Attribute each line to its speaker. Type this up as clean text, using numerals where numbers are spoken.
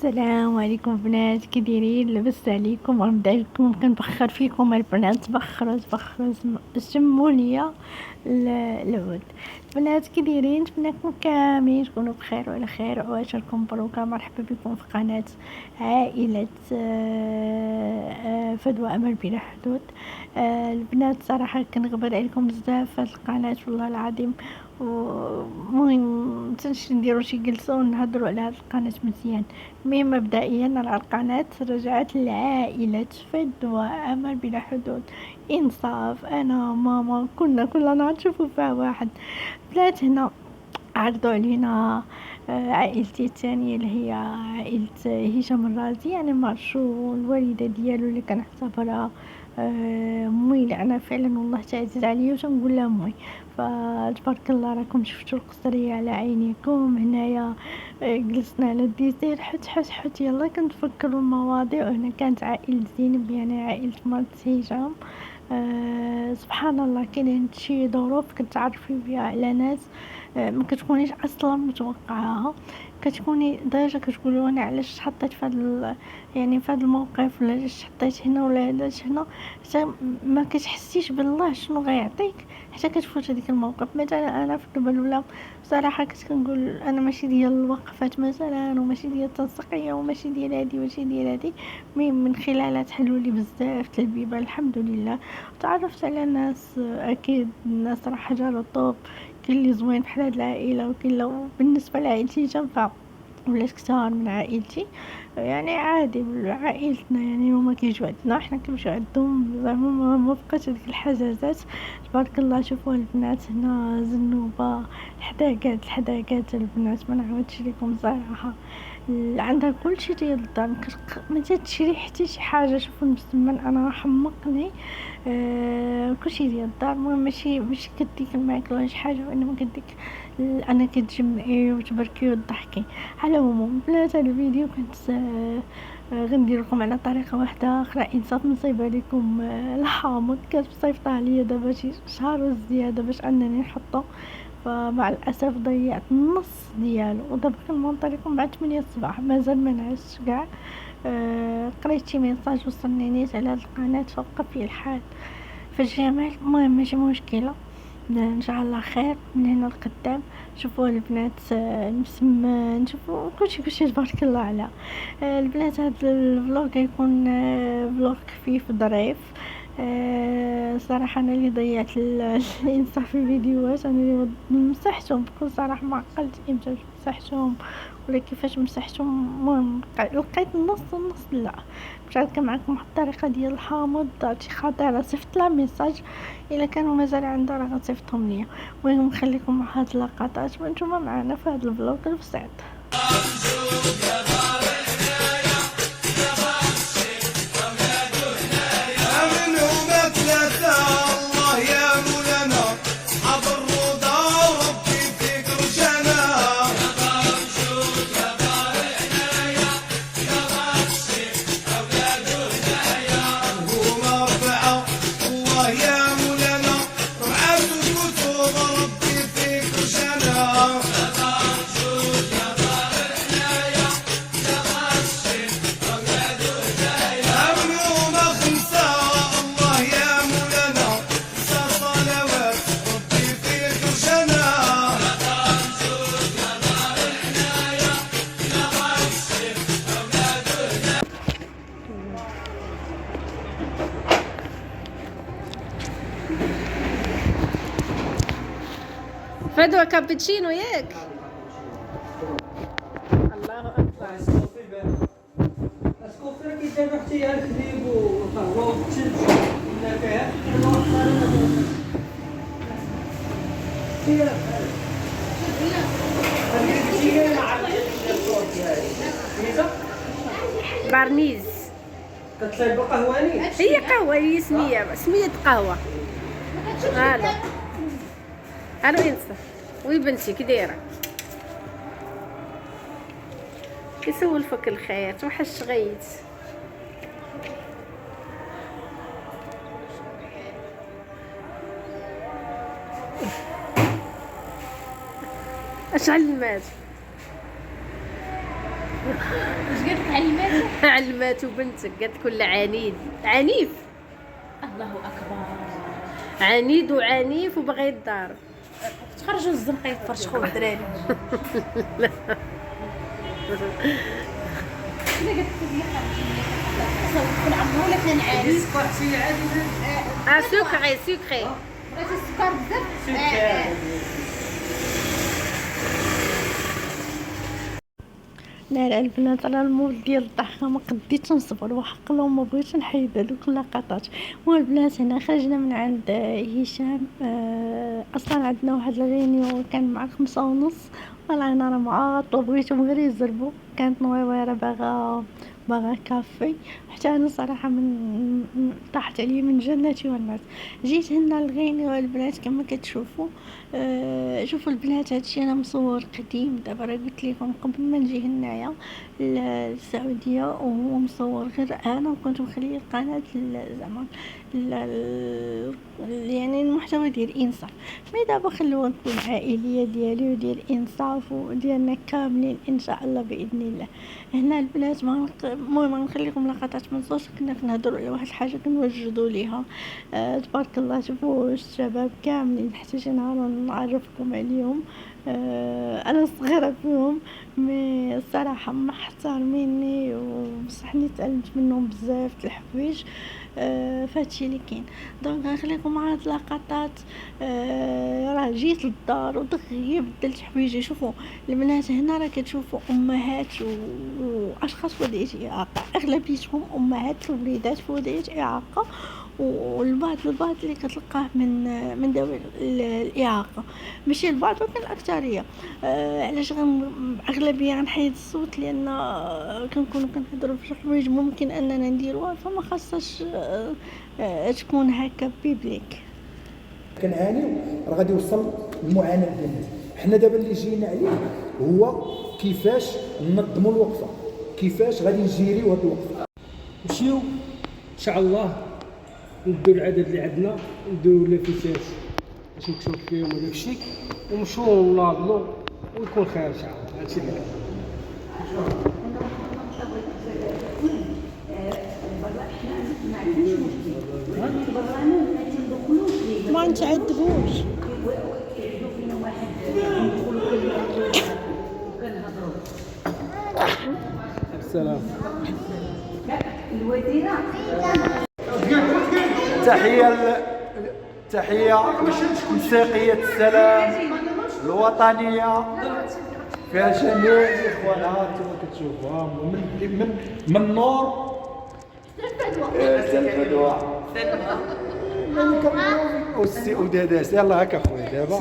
Speaker 1: السلام عليكم بنات، كي دايرين؟ لاباس عليكم؟ غنبدا لكم كنبخر فيكم البنات. تبخروا سموا ليا العود. البنات كي دايرين؟ نتمنىكم كاملين تكونوا بخير وعلى خير واشركم مبروكه. مرحبا بكم في قناه عائله فدوى امل بلا حدود. البنات صراحه كنغبر عليكم بزاف في هذه القناه والله العظيم. المهم متنش نديرو شي جلسه ونهضروا على هذه القناه مزيان. المهم مبدئيا على القناه رجعت لعائله فدوى امل بلا حدود. انصاف، انا ماما كنا نهار نشوفوا فيها واحد. بلات هنا عرضوا علينا عائلتي الثانيه اللي هي عائله هشام الرازي، يعني مرشو الوالده ديالو اللي كنعتبرها امي، اللي انا فعلا والله تعزز عليا وتنقول لها امي. فتبارك الله راكم شفتوا القصريه على عينيكم. هنايا جلسنا على الديسير حت يلا كنتفكروا المواضيع. وهنا كانت عائله زينب، يعني عائله مرت هشام. سبحان الله كاين شي ظروف كتعرفي بها على ناس ما كتكونيش اصلا متوقعاها. كتكوني ديجا كتقولوا انا علاش حطيت في هذا، يعني في هذا الموقف، ولا علاش حطيت هنا ولا علاش هنا. حتى ما كتحسيش بالله شنو غيعطيك حتى كتفوت هذيك الموقف. مثلا انا في الدبل ولا بصراحه كنت كنقول انا ماشي ديال الوقفات مثلا، وماشي ديال التنسيقيه، وماشي ديال هادي وماشي ديال هادي. من خلالها تحلوا لي بزاف البيبان الحمد لله. تعرفت على ناس، اكيد الناس راه حجر وطوب. كاين اللي زوين بحال هاد العائله، وكاين لو بالنسبه لعائلتي جنبها ولات كثار من عائلتي. يعني عادي عائلتنا، يعني هما كيجيو عندنا حنا كنمشيو عندهم. زعما ما بقاش هذيك الحجازات. تبارك الله. شوفوا البنات هنا زنوبه الحداقات البنات ما نعاودش لكم صراحه. عندها كلشي ديال الدار، ما تشري حتى شي حاجه. شوفوا المسمن انا حمقني. كلشي ديال الدار. المهم ماشي كديك الماكله ولا شي حاجه، وانما كديك انا كتجمعي وتبركي وتضحكي. على العموم بلات هذا الفيديو كنت غندير لكم على طريقه واحده اخرى. انصاف نصيب عليكم الحامض. كانت مصيفطه عليا دابا شي شهر وزياده باش انني نحطه، فمع الاسف ضيعت النص ديالو. ودابا كنمونطي لكم بعد 8 الصباح مازال ما نعستش كاع. قريت شي ميساج وصلني نيت على هاد القناه فبقى في الحال في الجمال. المهم ماشي مشكله، ان شاء الله خير من هنا لقدام. شوفوا البنات المسمن، شوفوا كلشي تبارك الله على البنات. هذا الفلوق يكون فلوق خفيف ظريف. صراحه انا اللي ضيعت الانصاف في الفيديوهات، انا اللي مسحتهم بكل صراحه. ما عقلت امتى مسحتهم ولا كيفاش مسحتهم. المهم لقيت النص لا. مشاركه معكم واحد الطريقه ديال الحامض شي خطيره. صيفط لها ميساج الا كانوا مازال عندها راه غتصيفطهم ليا. المهم نخليكم مع هاد اللقطات وانتم معنا في هاد الفلوق البسيط. فدوى كابتشينو ياك. الله اكبر.
Speaker 2: السكوفر كيديروا حتى الحليب والقهوه والثلج والنكهات.
Speaker 1: بارنيز
Speaker 2: كتشرب القهواني؟
Speaker 1: هي قهوه، هي سميه قهوه. الو انسى. وي بنتي كي دايره؟ كيسولفك الخير، توحش غيت. اشعل الماء. واش قالت علماتو؟
Speaker 3: علماتو بنتك قالت كل عنيد عنيف،
Speaker 1: الله اكبر.
Speaker 3: عنيد وعنيف وبغى يضارب.
Speaker 1: تخرجوا الزنقه يتفرشخوا الدراري. الا قالت لي خرج كل عمره ولا كان عادي.
Speaker 2: السكر شي عادي.
Speaker 3: سكري سكري.
Speaker 1: بغيتي السكر بزاف؟ لا لا البنات على المول ديال الضحكه ما قديتش نصبر، وحق الله ما بغيتش نحيد هذوك اللقطات. والبنات هنا خرجنا من عند هشام. اصلا عندنا واحد الغينيو كان مع 5:30. والله انا راه معاط وبغيتهم غير يزربوا. كانت نويره باغا كافي، حتى انا صراحه طاحت عليا من جنتي والناس. جيت هنا الغينيو البنات كما كتشوفوا. شوفوا البنات هادشي انا مصور قديم دابا، راه قلت لكم قبل ما نجي هنايا للسعوديه، وهو مصور غير انا، وكنت مخليه القناه زعما يعني المحتوى ديال انصاف. مي دابا خلوها تكون عائليه ديالي وديال انصاف وديالنا كاملين ان شاء الله باذن الله. هنا البنات المهم نخليكم لقطات من صوت. كنا كنهضروا على واحد الحاجه كنوجدوا ليها. تبارك الله شوفوا الشباب كاملين حتى شي نهار نعرفكم عليهم. انا صغيره فيهم، مي الصراحه محترميني وبصحني تعلمت منهم بزاف د الحوايج. فهادشي اللي كاين. دونك غنخليكم مع هاد اللقطات. راه جيت للدار ودغيا بدلت حوايجي. شوفوا البنات هنا راه كتشوفوا امهات واشخاص وليدات اعاقه، اغلبيتهم امهات الوليدات في وليدات اعاقه، والبعض اللي كتلقاه من ذوي الاعاقه، ماشي البعض ولكن الاكثريه. علاش اغلبيه غنحيد الصوت لان كنكونوا كنهضروا في شي حوايج ممكن اننا نديروها، فما خاصهاش تكون هكا بيبليك.
Speaker 4: كنعانيو راه غادي يوصل المعاناه ديال الناس. حنا دابا اللي جينا عليه هو كيفاش ننظموا الوقفه، كيفاش غادي نجيريو هاد الوقفه.
Speaker 2: نمشيو ان شاء الله ندو العدد اللي عندنا، ندو لافيتات باش نكتب فيهم وداك الشيء، ونمشيو وناضلو ويكون خير ان شاء الله. هادشي اللي كاين.
Speaker 1: ما نتعذبوش.
Speaker 2: السلام.
Speaker 4: تحية موسيقية السلام الوطنية فيها جميع إخوانها كما كتشوفوها من النور حتى الفدوى والسي وداداس. يلا هكا خويا دابا